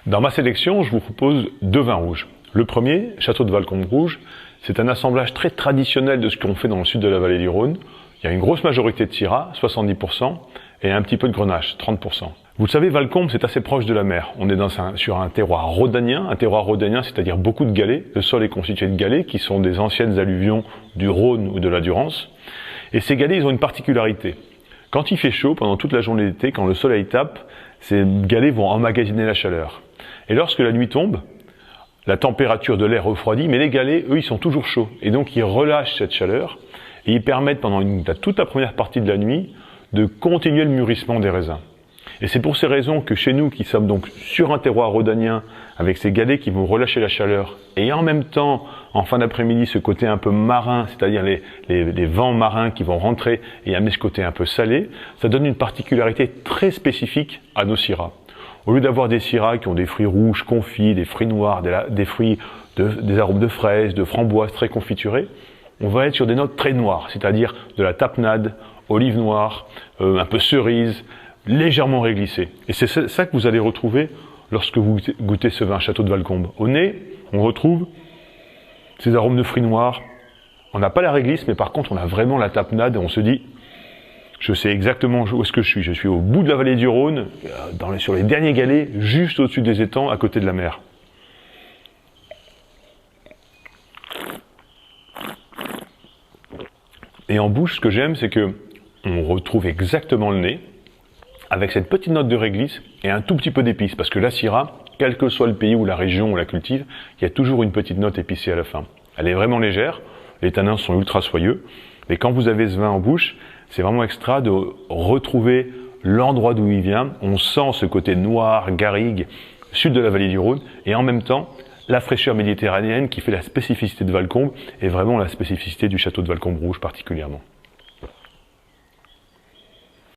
Dans ma sélection, je vous propose deux vins rouges. Le premier, Château de Valcombe Rouge, c'est un assemblage très traditionnel de ce qu'on fait dans le sud de la vallée du Rhône. Il y a une grosse majorité de Syrah, 70%, et un petit peu de Grenache, 30%. Vous le savez, Valcombe, c'est assez proche de la mer. On est sur un terroir rhodanien, c'est-à-dire beaucoup de galets. Le sol est constitué de galets, qui sont des anciennes alluvions du Rhône ou de la Durance. Et ces galets, ils ont une particularité. Quand il fait chaud, pendant toute la journée d'été, quand le soleil tape, ces galets vont emmagasiner la chaleur. Et lorsque la nuit tombe, la température de l'air refroidit, mais les galets, eux, ils sont toujours chauds. Et donc, ils relâchent cette chaleur et ils permettent pendant toute la première partie de la nuit de continuer le mûrissement des raisins. Et c'est pour ces raisons que chez nous, qui sommes donc sur un terroir rhodanien, avec ces galets qui vont relâcher la chaleur, et en même temps, en fin d'après-midi, ce côté un peu marin, c'est-à-dire les vents marins qui vont rentrer et amener ce côté un peu salé, ça donne une particularité très spécifique à nos syrahs. Au lieu d'avoir des syrahs qui ont des fruits rouges confits, des fruits noirs, des arômes de fraises, de framboises très confiturés, on va être sur des notes très noires, c'est-à-dire de la tapenade, olive noire, un peu cerise, légèrement réglissé. Et c'est ça que vous allez retrouver lorsque vous goûtez ce vin Château de Valcombe. Au nez, on retrouve ces arômes de fruits noirs. On n'a pas la réglisse, mais par contre, on a vraiment la tapenade et on se dit, je sais exactement où est-ce que je suis. Je suis au bout de la vallée du Rhône, sur les derniers galets, juste au-dessus des étangs, à côté de la mer. Et en bouche, ce que j'aime, c'est que on retrouve exactement le nez, avec cette petite note de réglisse et un tout petit peu d'épices. Parce que la Syrah, quel que soit le pays ou la région où on la cultive, il y a toujours une petite note épicée à la fin. Elle est vraiment légère, les tanins sont ultra soyeux, mais quand vous avez ce vin en bouche, c'est vraiment extra de retrouver l'endroit d'où il vient. On sent ce côté noir, garrigue, sud de la vallée du Rhône, et en même temps, la fraîcheur méditerranéenne qui fait la spécificité de Valcombe, et vraiment la spécificité du Château de Valcombe Rouge particulièrement.